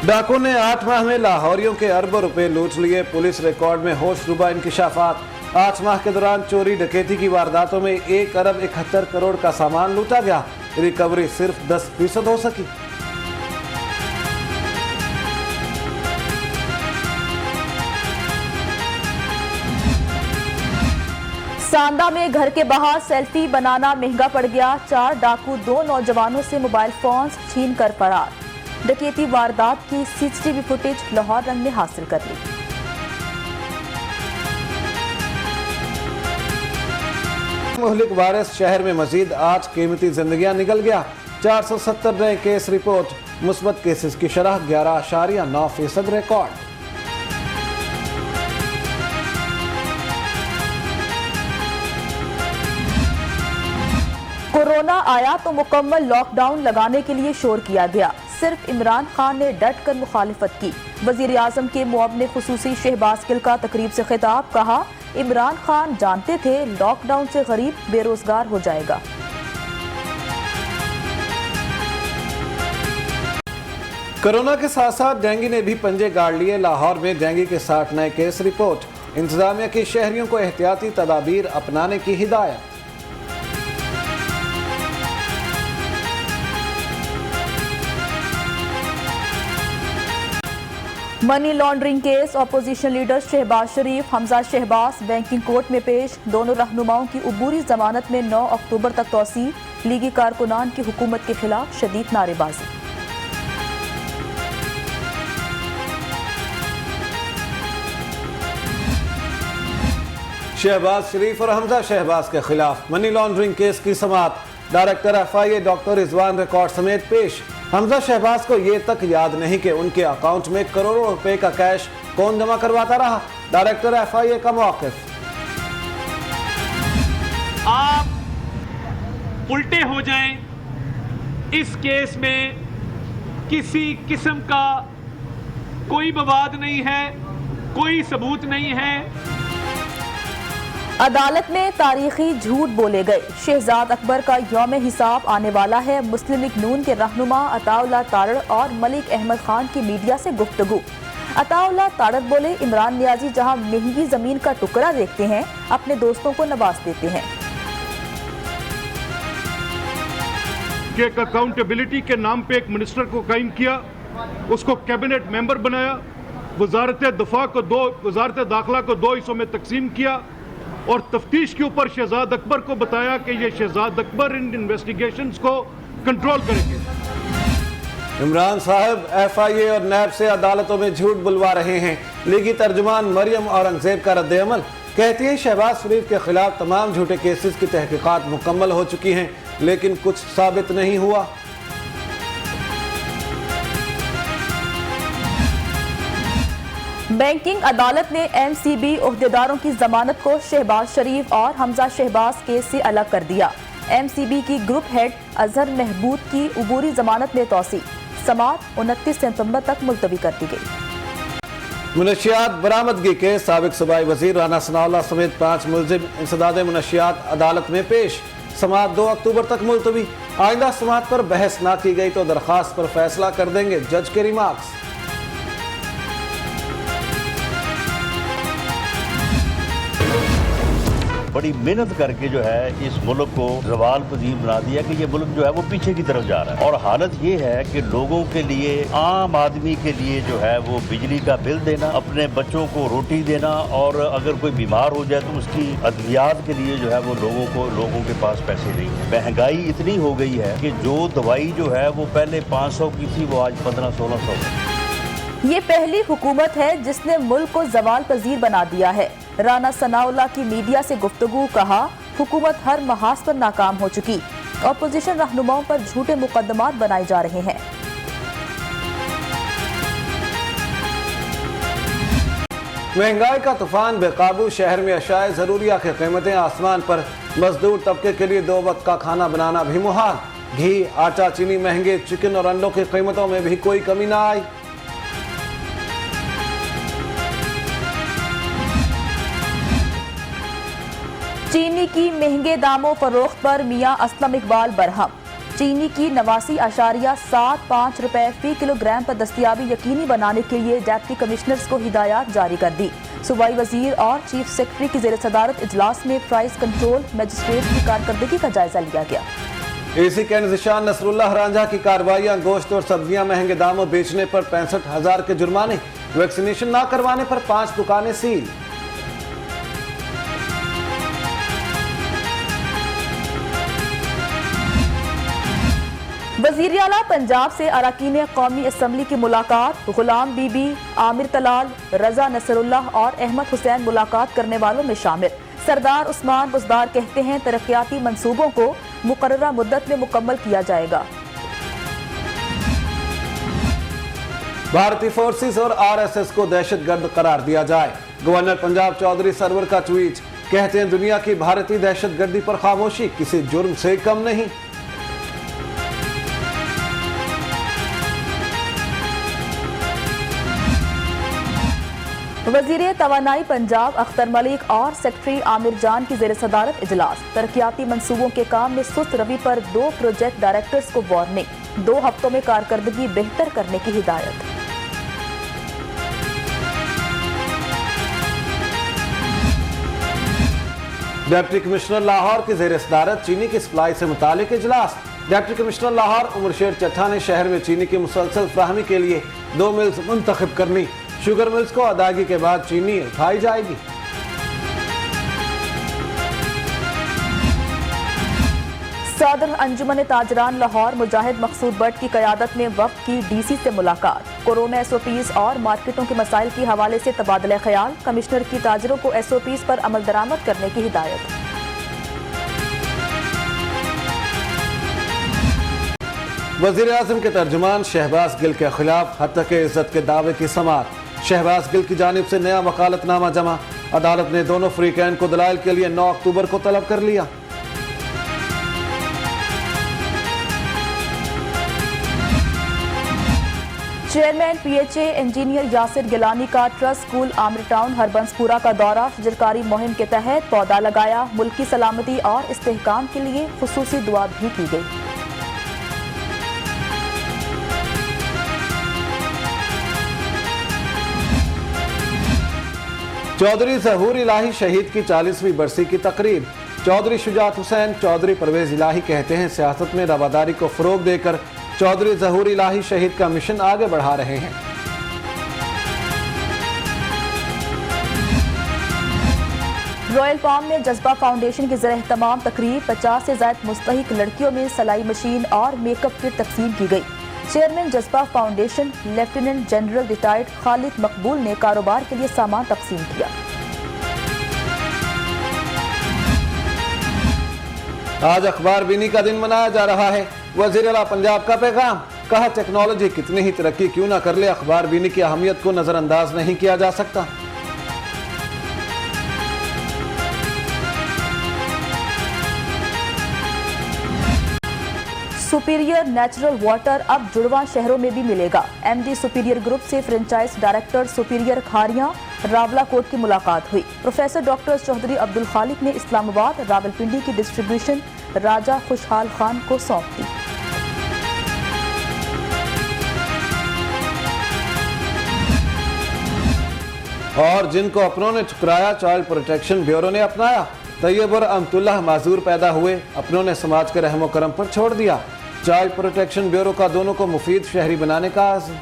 डाकू ने 8 माह में लाहौरियों के अरबों रुपए लूट लिए। पुलिस रिकॉर्ड में होशरुबा इंकिशाफात। 8 माह के दौरान चोरी डकैती की वारदातों में 1 अरब 71 करोड़ का सामान लूटा गया। रिकवरी सिर्फ 10% हो सकी। सांदा में घर के बाहर सेल्फी बनाना महंगा पड़ गया। 4 डाकू 2 नौजवानों से मोबाइल फोन्स छीन कर फरार। डकैती वारदात की सीसीटीवी फुटेज लाहौर रंग ने हासिल कर ली। मुहलिक वायरस शहर में मजीद 8 कीमती जिंदगियां निकल गया। 470 नए केस रिपोर्ट। मुस्बत केसेस की शरह 11.9% रिकॉर्ड। कोरोना आया तो मुकम्मल लॉकडाउन लगाने के लिए शोर किया गया। सिर्फ इमरान खान ने डट कर मुखालिफत की। वजीर आजम के मुअव्विन खुसूसी शहबाज गिल का तकरीब से खिताब। कहा, इमरान खान जानते थे लॉकडाउन से गरीब बेरोजगार हो जाएगा। कोरोना के साथ साथ डेंगू ने भी पंजे गाड़ लिए। लाहौर में डेंगू के 60 नए केस रिपोर्ट। इंतजामिया की शहरियों को एहतियाती तदाबीर अपनाने की हिदायत। Money laundering case. Opposition leader Shahbaz Sharif, Hamza Shahbaz banking court में पेश। दोनों रहनुमाओं की अबूरी जमानत में 9 अक्टूबर तक तौसी। लीगी कारकुनान की हुकूमत के खिलाफ शदीद नारेबाजी। शहबाज शरीफ और हमजा शहबाज के खिलाफ मनी लॉन्ड्रिंग केस की समाअत। Director FIA doctor Rizwan record समेत पेश। हमजा शहबाज को ये तक याद नहीं कि उनके अकाउंट में करोड़ों रुपए का कैश कौन जमा करवाता रहा। डायरेक्टर FIA का मौक़िफ़। आप उल्टे हो जाएं, इस केस में किसी किस्म का कोई विवाद नहीं है, कोई सबूत नहीं है। अदालत में तारीखी झूठ बोले गए। शहजाद अकबर का यौम हिसाब आने वाला है। मुस्लिम लीग नून के रहनुमा अताउल्लाह तारड़ और मलिक अहमद खान की मीडिया से गुफ्तगू। अताउल्लाह तारड़ बोले, इमरान नियाजी जहां महंगी जमीन का टुकड़ा देखते हैं, अपने दोस्तों को नवाज देते हैं। एक अकाउंटेबिलिटी के नाम पे एक मिनिस्टर को कायम किया, उसको कैबिनेट मेंबर बनाया, वजारत दफा को 2, वजारत दाखिला को 2 हिस्सों में तकसीम किया और तफ्तीश के ऊपर शहजाद अकबर को बताया कि ये शहजाद अकबर इन इन्वेस्टिगेशंस को कंट्रोल करेंगे। इमरान साहब FIA और नैब से अदालतों में झूठ बुलवा रहे हैं। लीगी तर्जुमान मरियम औरंगजेब का रद्द-ए-अमल। कहती है, शहबाज शरीफ के खिलाफ तमाम झूठे केसेस की तहकीकात मुकम्मल हो चुकी हैं, लेकिन कुछ साबित नहीं हुआ। बैंकिंग अदालत ने MCB ओहदेदारों की जमानत को शहबाज शरीफ और हमजा शहबाज केस से अलग कर दिया। MCB की ग्रुप हेड अजहर महबूब की अबूरी जमानत में तौसी। समाअत 29 सितंबर तक मुलतवी कर दी गई। मुनशियात बरामदगी के साबिक सूबाई वजीर राना सनाउल्लाह समेत 5 मुलजिम इंसदाद मुनशियात अदालत में पेश। समाअत 2 अक्टूबर तक मुलतवी। आइंदा समाअत पर बहस ना की गई तो दरखास्त पर फैसला कर देंगे, जज के रिमार्क्स। बड़ी मेहनत करके जो है इस मुल्क को ज़वाल पजीर बना दिया कि ये मुल्क जो है वो पीछे की तरफ जा रहा है। और हालत ये है कि लोगों के लिए, आम आदमी के लिए जो है वो बिजली का बिल देना, अपने बच्चों को रोटी देना, और अगर कोई बीमार हो जाए तो उसकी अद्वियात के लिए जो है वो लोगों के पास पैसे नहीं है। महंगाई इतनी हो गई है कि जो दवाई जो है वो पहले 500 की थी वो आज 1500-1600 है। ये पहली हुकूमत है जिसने मुल्क को ज़वाल पजीर बना दिया है। राना सनाउल्लाह की मीडिया से गुफ्तगू। कहा, हुकूमत हर महाज पर नाकाम हो चुकी। अपोजिशन रहनुमाओं पर झूठे मुकदमात बनाए जा रहे हैं। महंगाई का तूफान बेकाबू। शहर में अशाए ज़रूरिया की कीमतें आसमान पर। मजदूर तबके के लिए 2 वक्त का खाना बनाना भी मुहाल। घी, आटा, चीनी महंगे। चिकन और अंडों की कीमतों में भी कोई कमी ना आई। चीनी की महंगे दामों फरोख्त पर मियां असलम इकबाल बरहम। चीनी की 89.75 रुपए फी किलोग्राम पर दस्तियाबी यकीनी बनाने के लिए डिप्टी कमिश्नर्स को हिदायत जारी कर दी। सूबाई वजीर और चीफ सेक्रेटरी की जेर सदारत इजलास में प्राइस कंट्रोल मजिस्ट्रेट की कारकर्दगी का जायजा लिया गया। एसी कैंट निशान नसरुल्लाह रांझा की कार्रवाइयां, गोश्त और सब्जियां महंगे दामों बेचने पर 65,000 के जुर्माने, वैक्सीनेशन न करवाने पर 5 दुकानें सील। वज़ीर आला पंजाब से अरकान कौमी असम्बली की मुलाकात, गुलाम बीबी, आमिर तलाल, रजा नसरुल्लाह और अहमद हुसैन मुलाकात करने वालों में शामिल। सरदार उस्मान बुज़दार कहते हैं तरक्याती मंसूबों को मुकर्ररा मुद्दत में मुकम्मल किया जाएगा। भारतीय फोर्सेस और RSS को दहशतगर्द करार दिया जाए। गवर्नर पंजाब चौधरी सरवर का ट्वीट, कहते हैं दुनिया की भारतीय दहशतगर्दी पर खामोशी किसी जुर्म से कम नहीं। वज़ीर तवानाई पंजाब अख्तर मलिक और सेक्रेटरी आमिर जान की जेर सदारत इजलास। तरक्याती मंसूबों के काम में सुस्त रवि पर 2 प्रोजेक्ट डायरेक्टर्स को वार्निंग। 2 हफ्तों में कारकर्दगी बेहतर करने की हिदायत। डिप्टी कमिश्नर लाहौर की जेर सदारत चीनी की सप्लाई से मुतालिक इजलास। डिप्टी कमिश्नर लाहौर उमरशेर चट्ठा ने शहर में चीनी की मुसलसल फ्राहमी के लिए 2 मिल्स मुंतखब करनी। शुगर मिल्स को अदायगी के बाद चीनी उठाई जाएगी। सदर अंजुमन ताजरान लाहौर मुजाहिद मकसूद भट्ट की क़यादत में वफ़द की DC से मुलाकात। कोरोना SOPs और मार्केटों के मसाइल के हवाले से तबादला ख्याल। कमिश्नर की ताजरों को SOPs पर अमल दरामद करने की हिदायत। वज़ीर आज़म के तर्जुमान शहबाज गिल के खिलाफ हत्या के इज्जत के दावे की समाअत। शहबाज गिल की जानिब से नया वकालतनामा जमा। अदालत ने दोनों फ्रीकैन को दलाइल के लिए 9 अक्टूबर को तलब कर लिया। Chairman PHA engineer Yasir Gilani का trust school Aamir town Harbanspura का दौरा। शजरकारी मुहिम के तहत पौधा लगाया। मुल्की सलामती और इस्तेहकाम के लिए खुसूसी दुआ भी की गई। चौधरी ज़हूर इलाही शहीद की 40वीं बरसी की तकरीब। चौधरी शुजात हुसैन, चौधरी परवेज इलाही कहते हैं सियासत में रवादारी को फरोग देकर चौधरी ज़हूर इलाही शहीद का मिशन आगे बढ़ा रहे हैं। रॉयल पाम में जज्बा फाउंडेशन की ज़रिए तमाम तकरीब। 50 से ज़ायद मुस्तहिक लड़कियों में सिलाई मशीन और मेकअप किट तकसीम की गई। चेयरमैन जज्बा foundation lieutenant general retired Khalid मकबूल ने कारोबार के लिए सामान तकसीम किया। आज अखबार बीनी का दिन मनाया जा रहा है। वज़ीर आला पंजाब का पैगाम, कहा टेक्नोलॉजी कितनी ही तरक्की क्यों ना कर ले, अखबार बीनी की अहमियत को नजरअंदाज नहीं किया जा सकता। सुपीरियर नेचुरल वाटर अब जुड़वा शहरों में भी मिलेगा। MD सुपीरियर ग्रुप से franchise director superior Khariyan Rawalakot की मुलाकात हुई। प्रोफेसर डॉक्टर चौधरी अब्दुल खालिक ने इस्लामाबाद रावलपिंडी की डिस्ट्रीब्यूशन राजा खुशहाल खान को सौंप दी। और जिनको अपनों ने ठुकराया चाइल्ड प्रोटेक्शन ब्यूरो ने अपनाया। तैयब और अमतुल्लाह माजूर पैदा हुए, अपनों ने समाज के रहमो करम पर छोड़ दिया। चाइल्ड प्रोटेक्शन ब्यूरो का दोनों को मुफीद शहरी बनाने का आज़म।